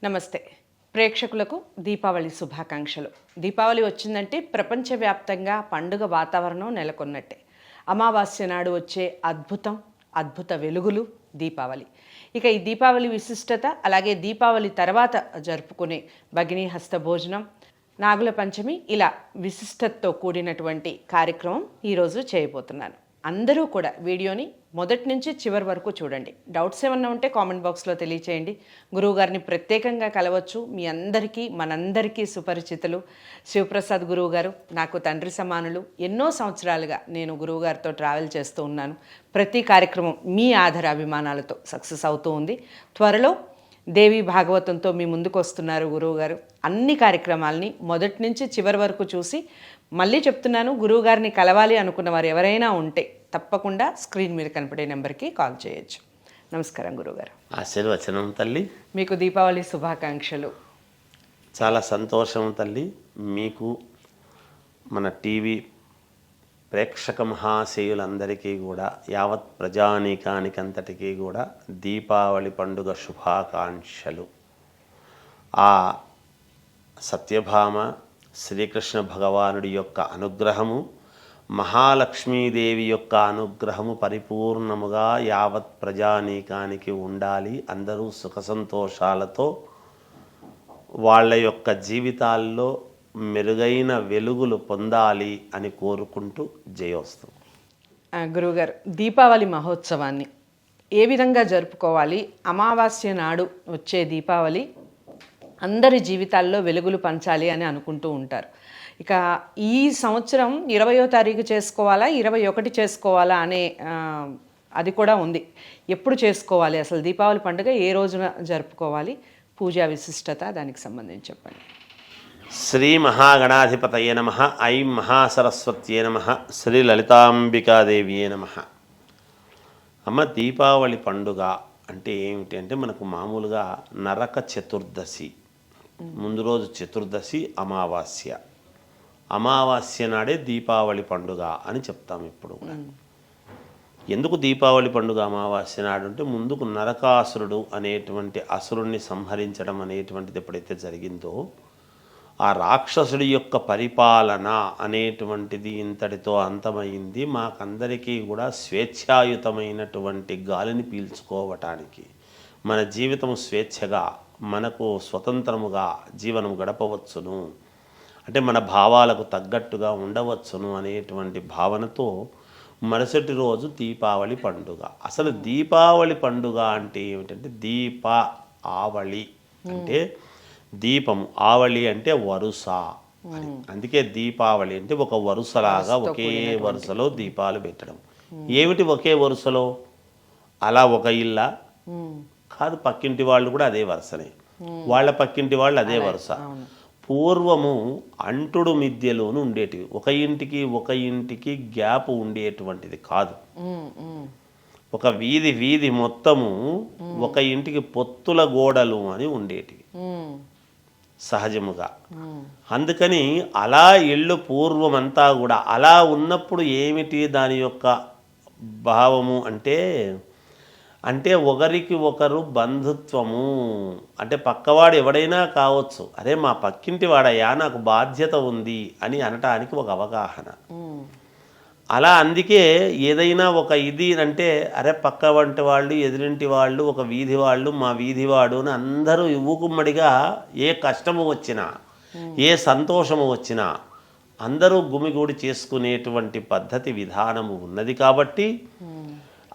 నమస్తే ప్రేక్షకులకు దీపావళి శుభాకాంక్షలు. దీపావళి వచ్చిందంటే ప్రపంచవ్యాప్తంగా పండుగ వాతావరణం నెలకొన్నట్టే. అమావాస్య నాడు వచ్చే అద్భుత వెలుగులు దీపావళి. ఇక ఈ దీపావళి విశిష్టత, అలాగే దీపావళి తర్వాత జరుపుకునే భగినీ హస్త భోజనం, నాగుల పంచమి, ఇలా విశిష్టతతో కూడినటువంటి కార్యక్రమం ఈరోజు చేయబోతున్నాను. అందరూ కూడా వీడియోని మొదటి నుంచి చివరి వరకు చూడండి. డౌట్స్ ఏమన్నా ఉంటే కామెంట్ బాక్స్లో తెలియచేయండి. గురువుగారిని ప్రత్యేకంగా కలవచ్చు. మీ అందరికీ మనందరికీ సుపరిచితులు శివప్రసాద్ గురువు గారు. నాకు తండ్రి సమానులు. ఎన్నో సంవత్సరాలుగా నేను గురువుగారితో ట్రావెల్ చేస్తూ ఉన్నాను. ప్రతి కార్యక్రమం మీ ఆధార అభిమానాలతో సక్సెస్ అవుతూ ఉంది. త్వరలో దేవి భాగవతంతో మీ ముందుకు వస్తున్నారు గురువుగారు. అన్ని కార్యక్రమాలని మొదటి నుంచి చివరి వరకు చూసి, మళ్ళీ చెప్తున్నాను, గురువుగారిని కలవాలి అనుకున్న వారు ఎవరైనా ఉంటే తప్పకుండా స్క్రీన్ మీద కనపడే నెంబర్కి కాల్ చేయొచ్చు. నమస్కారం గురువుగారు. ఆశీర్వచనం తల్లి. మీకు దీపావళి శుభాకాంక్షలు. చాలా సంతోషం తల్లి. మీకు మన టీవీ ప్రేక్షక మహాశయులందరికీ కూడా, యావత్ ప్రజానీకానికి అంతటికీ కూడా దీపావళి పండుగ శుభాకాంక్షలు. ఆ సత్యభామ శ్రీకృష్ణ భగవానుడి యొక్క అనుగ్రహము, మహాలక్ష్మీదేవి యొక్క అనుగ్రహము పరిపూర్ణముగా యావత్ ప్రజానీకానికి ఉండాలి. అందరూ సుఖ సంతోషాలతో వాళ్ళ యొక్క జీవితాల్లో మెరుగైన వెలుగులు పొందాలి అని కోరుకుంటూ జయోస్తు. గురువుగారు, దీపావళి మహోత్సవాన్ని ఏ విధంగా జరుపుకోవాలి? అమావాస్య నాడు వచ్చే దీపావళి అందరి జీవితాల్లో వెలుగులు పంచాలి అని అనుకుంటూ ఉంటారు. ఇక ఈ సంవత్సరం 20వ తారీఖు చేసుకోవాలా, 21 చేసుకోవాలా అనే అది కూడా ఉంది. ఎప్పుడు చేసుకోవాలి? అసలు దీపావళి పండుగ ఏ రోజున జరుపుకోవాలి? పూజా విశిష్టత, దానికి సంబంధించి చెప్పండి. శ్రీ మహాగణాధిపతయే నమః. ఐం మహాసరస్వత్యే నమః. శ్రీ లలితాంబికాదేవియే నమః. అమ్మ, దీపావళి పండుగ అంటే ఏమిటి అంటే, మనకు మామూలుగా నరక చతుర్దశి ముందు రోజు చతుర్దశి, అమావాస్య నాడే దీపావళి పండుగ అని చెప్తాం. ఇప్పుడు ఎందుకు దీపావళి పండుగ అమావాస్య నాడు అంటే, ముందుకు నరకాసురుడు అనేటువంటి అసురుణ్ణి సంహరించడం అనేటువంటిది ఎప్పుడైతే జరిగిందో, ఆ రాక్షసుడి యొక్క పరిపాలన అనేటువంటిది ఇంతటితో అంతమైంది. మాకందరికీ కూడా స్వేచ్ఛాయుతమైనటువంటి గాలిని పీల్చుకోవటానికి, మన జీవితం స్వేచ్ఛగా, మనకు స్వతంత్రముగా జీవనం గడపవచ్చును, అంటే మన భావాలకు తగ్గట్టుగా ఉండవచ్చును అనేటువంటి భావనతో మరుసటి రోజు దీపావళి పండుగ. అసలు దీపావళి పండుగ అంటే ఏమిటంటే, దీప ఆవళి అంటే దీపము, ఆవళి అంటే వరుస. అందుకే దీపావళి అంటే ఒక వరుసలాగా ఒకే వరుసలో దీపాలు పెట్టడం. ఏమిటి ఒకే వరుసలో? అలా ఒక ఇల్ల కాదు, పక్కింటి వాళ్ళు కూడా అదే వరుసనే, వాళ్ళ పక్కింటి వాళ్ళు అదే వరుస. పూర్వము అంటుడు మిద్యలోను ఉండేటివి. ఒక ఇంటికి గ్యాప్ ఉండేటువంటిది కాదు. ఒక వీధి మొత్తము ఒక ఇంటికి పొత్తుల గోడలు అని ఉండేటివి సహజముగా. అందుకని అలా ఇళ్ళు పూర్వమంతా కూడా అలా ఉన్నప్పుడు ఏమిటి దాని యొక్క భావము అంటే ఒకరికి ఒకరు బంధుత్వము. అంటే పక్కవాడు ఎవడైనా కావచ్చు, అరే మా పక్కింటి వాడయ్యా, నాకు బాధ్యత ఉంది అని అనటానికి ఒక అవగాహన. అలా అందుకే ఏదైనా ఒక ఇది అంటే, అరే పక్క వంటి వాళ్ళు, ఎదురింటి వాళ్ళు, ఒక వీధి వాళ్ళు, మా వీధివాడు అని అందరూ ఇవ్వుకుమ్మడిగా ఏ కష్టము వచ్చినా, ఏ సంతోషము వచ్చినా అందరూ గుమిగూడి చేసుకునేటువంటి పద్ధతి విధానము ఉన్నది. కాబట్టి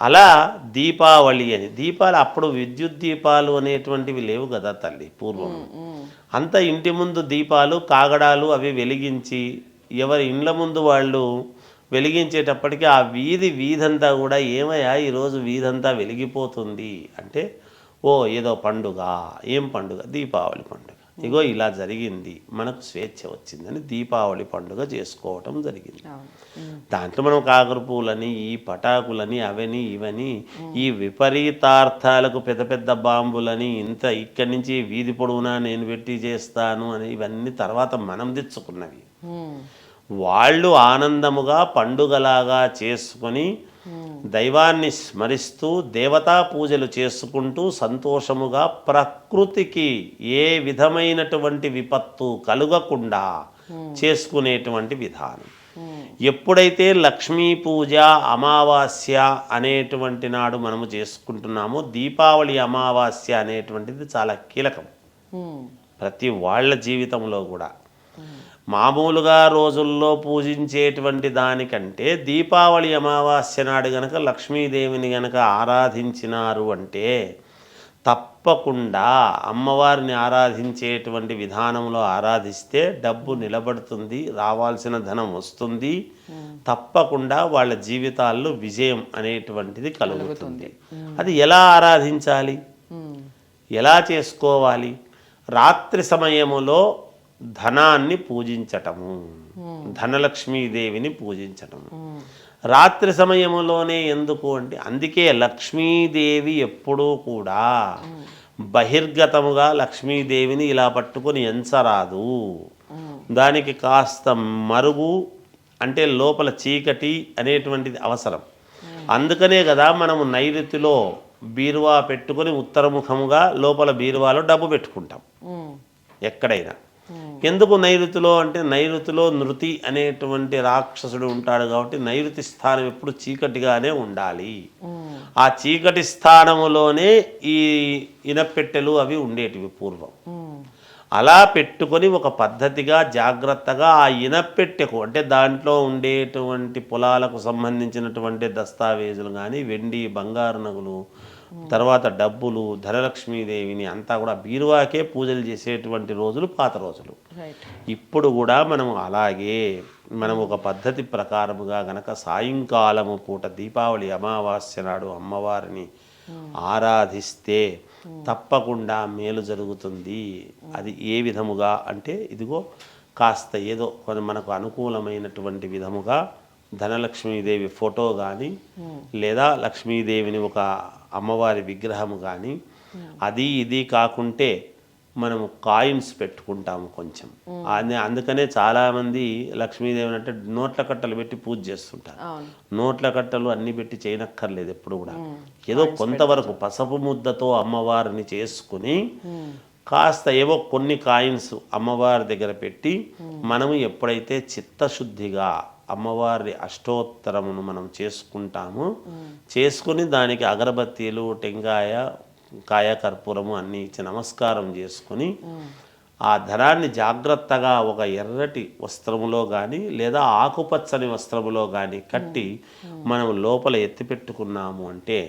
అలా దీపావళి అని, దీపాలు అప్పుడు విద్యుత్ దీపాలు అనేటువంటివి లేవు కదా తల్లి. పూర్వం అంతా ఇంటి ముందు దీపాలు, కాగడాలు అవి వెలిగించి ఎవరి ఇండ్ల ముందు వాళ్ళు వెలిగించేటప్పటికీ ఆ వీధంతా కూడా ఏమయ్యా ఈరోజు వీధంతా వెలిగిపోతుంది అంటే, ఓ ఏదో పండుగ. ఏం పండుగ? దీపావళి పండుగ. ఇగో ఇలా జరిగింది, మనకు స్వేచ్ఛ వచ్చిందని దీపావళి పండుగ చేసుకోవటం జరిగింది. దాంట్లో మనం కాకర పూలని, ఈ పటాకులని, అవని ఇవని, ఈ విపరీతార్థాలకు పెద్ద పెద్ద బాంబులని, ఇంత ఇక్కడి నుంచి వీధి పొడవునా నేను పెట్టి చేస్తాను అని ఇవన్నీ తర్వాత మనం తెచ్చుకున్నవి. వాళ్ళు ఆనందముగా పండుగలాగా చేసుకొని దైవాన్ని స్మరిస్తూ దేవతా పూజలు చేసుకుంటూ సంతోషముగా ప్రకృతికి ఏ విధమైనటువంటి విపత్తు కలుగకుండా చేసుకునేటువంటి విధానం. ఎప్పుడైతే లక్ష్మీ పూజ అమావాస్య అనేటువంటి నాడు మనము చేసుకుంటున్నామో దీపావళి అమావాస్య అనేటువంటిది చాలా కీలకం ప్రతి వాళ్ళ జీవితంలో కూడా. మామూలుగా రోజుల్లో పూజించేటువంటి దానికంటే దీపావళి అమావాస్య నాడు గనక లక్ష్మీదేవిని గనక ఆరాధించినారు అంటే తప్పకుండా అమ్మవారిని ఆరాధించేటువంటి విధానంలో ఆరాధిస్తే డబ్బు నిలబడుతుంది, రావాల్సిన ధనం వస్తుంది, తప్పకుండా వాళ్ళ జీవితాల్లో విజయం అనేటువంటిది కలుగుతుంది. అది ఎలా ఆరాధించాలి, ఎలా చేసుకోవాలి? రాత్రి సమయములో ధనాన్ని పూజించటము, ధనలక్ష్మీదేవిని పూజించటము. రాత్రి సమయములోనే ఎందుకు అంటే అందుకే లక్ష్మీదేవి ఎప్పుడూ కూడా బహిర్గతముగా లక్ష్మీదేవిని ఇలా పట్టుకొని ఎంచరాదు. దానికి కాస్త మరుగు అంటే లోపల చీకటి అనేటువంటిది అవసరం. అందుకనే కదా మనము నైరుతిలో బీరువా పెట్టుకొని ఉత్తరముఖముగా లోపల బీరువాలో డబ్బు పెట్టుకుంటాం ఎక్కడైనా. ఎందుకు నైరుతిలో అంటే నైరుతిలో నృతి అనేటువంటి రాక్షసుడు ఉంటాడు కాబట్టి నైరుతి స్థానం ఎప్పుడు చీకటిగానే ఉండాలి. ఆ చీకటి స్థానములోనే ఈ ఇనపెట్టెలు అవి ఉండేటివి పూర్వం. అలా పెట్టుకొని ఒక పద్ధతిగా జాగ్రత్తగా ఆ ఇనపెట్టెకు అంటే దాంట్లో ఉండేటువంటి పొలాలకు సంబంధించినటువంటి దస్తావేజులు కానీ వెండి బంగారు నగలు తర్వాత డబ్బులు ధనలక్ష్మీదేవిని అంతా కూడా బీరువాకే పూజలు చేసేటువంటి రోజులు పాత రోజులు. ఇప్పుడు కూడా మనం అలాగే మనం ఒక పద్ధతి ప్రకారముగా గనక సాయంకాలము పూట దీపావళి అమావాస్య నాడు అమ్మవారిని ఆరాధిస్తే తప్పకుండా మేలు జరుగుతుంది. అది ఏ విధముగా అంటే ఇదిగో కాస్త ఏదో మనకు అనుకూలమైనటువంటి విధముగా ధనలక్ష్మీదేవి ఫోటో కానీ లేదా లక్ష్మీదేవిని ఒక అమ్మవారి విగ్రహము కానీ అది ఇది కాకుంటే మనము కాయిన్స్ పెట్టుకుంటాము కొంచెం. అందుకనే చాలామంది లక్ష్మీదేవిని అంటే నోట్ల కట్టలు పెట్టి పూజ చేస్తుంటారు. నోట్ల కట్టలు అన్నీ పెట్టి చేయనక్కర్లేదు ఎప్పుడు కూడా. ఏదో కొంతవరకు పసుపు ముద్దతో అమ్మవారిని చేసుకుని కాస్త ఏవో కొన్ని కాయిన్స్ అమ్మవారి దగ్గర పెట్టి మనము ఎప్పుడైతే చిత్తశుద్ధిగా అమ్మవారి అష్టోత్తరమును మనం చేసుకుంటాము, చేసుకుని దానికి అగరబత్తీలు టెంకాయ కాయ కర్పూరము అన్నీ ఇచ్చి నమస్కారం చేసుకుని ఆ ధనాన్ని జాగ్రత్తగా ఒక ఎర్రటి వస్త్రములో కానీ లేదా ఆకుపచ్చని వస్త్రములో కానీ కట్టి మనం లోపల ఎత్తిపెట్టుకున్నాము అంటే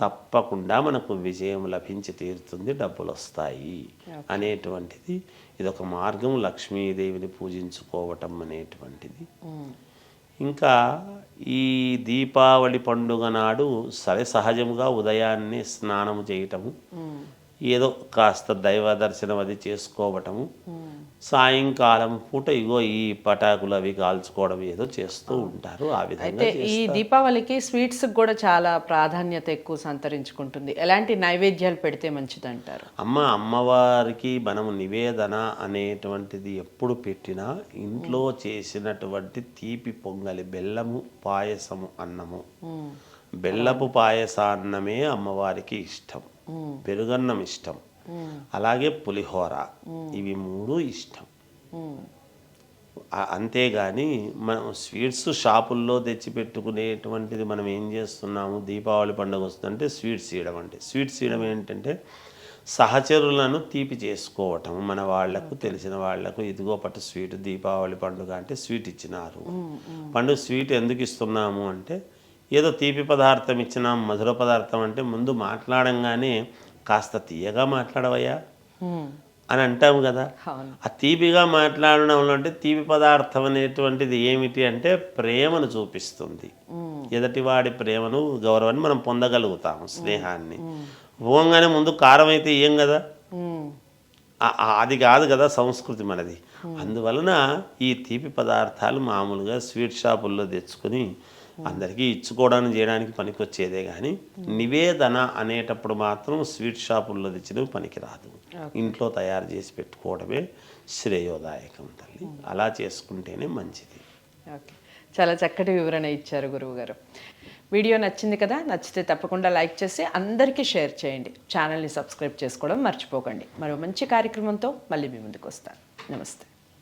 తప్పకుండా మనకు విజయం లభించి తీరుతుంది, డబ్బులు వస్తాయి అనేటువంటిది ఇదొక మార్గం లక్ష్మీదేవిని పూజించుకోవటం అనేటువంటిది. ఇంకా ఈ దీపావళి పండుగ నాడు సహజంగా ఉదయాన్నే స్నానము చేయటము, ఏదో కాస్త దైవ దర్శనం అది చేసుకోవటము, సాయంకాలం పూట ఇగో ఈ పటాకులు అవి కాల్చుకోవడం ఏదో చేస్తూ ఉంటారు. ఆ విధంగా ఈ దీపావళికి స్వీట్స్ కూడా చాలా ప్రాధాన్యత ఎక్కువ సంతరించుకుంటుంది. ఎలాంటి నైవేద్యాలు పెడితే మంచిదంటారు? అమ్మవారికి మనము నివేదన అనేటువంటిది ఎప్పుడు పెట్టినా ఇంట్లో చేసినటువంటి తీపి పొంగలి, బెల్లము పాయసము అన్నము, బెల్లపు పాయసాన్నమే అమ్మవారికి ఇష్టం, పెరుగన్నం ఇష్టం, అలాగే పులిహోర, ఇవి మూడు ఇష్టం. అంతేగాని మనం స్వీట్స్ షాపుల్లో తెచ్చిపెట్టుకునేటువంటిది మనం ఏం చేస్తున్నాము, దీపావళి పండుగ వస్తుందంటే స్వీట్స్ ఇవ్వడం. అంటే స్వీట్స్ ఇవ్వడం ఏంటంటే సహచరులను తీపి చేసుకోవటం. మన వాళ్లకు తెలిసిన వాళ్లకు ఇదిగో పట్టు స్వీట్ దీపావళి పండుగ అంటే స్వీట్ ఇచ్చినారు. పండుగ స్వీట్ ఎందుకు ఇస్తున్నాము అంటే ఏదో తీపి పదార్థం ఇచ్చినాం, మధుర పదార్థం అంటే ముందు మాట్లాడంగానే కాస్త తీయగా మాట్లాడవయ్యా అని అంటాము కదా. ఆ తీపిగా మాట్లాడడంలో అంటే తీపి పదార్థం అనేటువంటిది ఏమిటి అంటే ప్రేమను చూపిస్తుంది, ఎదటివాడి ప్రేమను గౌరవాన్ని మనం పొందగలుగుతాము, స్నేహాన్ని. పోగానే ముందు కారం అయితే ఏం కదా, అది కాదు కదా సంస్కృతి మనది. అందువలన ఈ తీపి పదార్థాలు మామూలుగా స్వీట్ షాపుల్లో తెచ్చుకొని అందరికీ ఇచ్చుకోవడానికి చేయడానికి పనికొచ్చేదే కానీ నివేదన అనేటప్పుడు మాత్రం స్వీట్ షాపుల్లో తెచ్చినవి పనికిరాదు. ఇంట్లో తయారు చేసి పెట్టుకోవడమే శ్రేయోదాయకం తల్లి. అలా చేసుకుంటేనే మంచిది. ఓకే, చాలా చక్కటి వివరణ ఇచ్చారు గురువుగారు. వీడియో నచ్చింది కదా, నచ్చితే తప్పకుండా లైక్ చేసి అందరికీ షేర్ చేయండి. ఛానల్ని సబ్స్క్రైబ్ చేసుకోవడం మర్చిపోకండి. మరో మంచి కార్యక్రమంతో మళ్ళీ మీ ముందుకు వస్తాను. నమస్తే.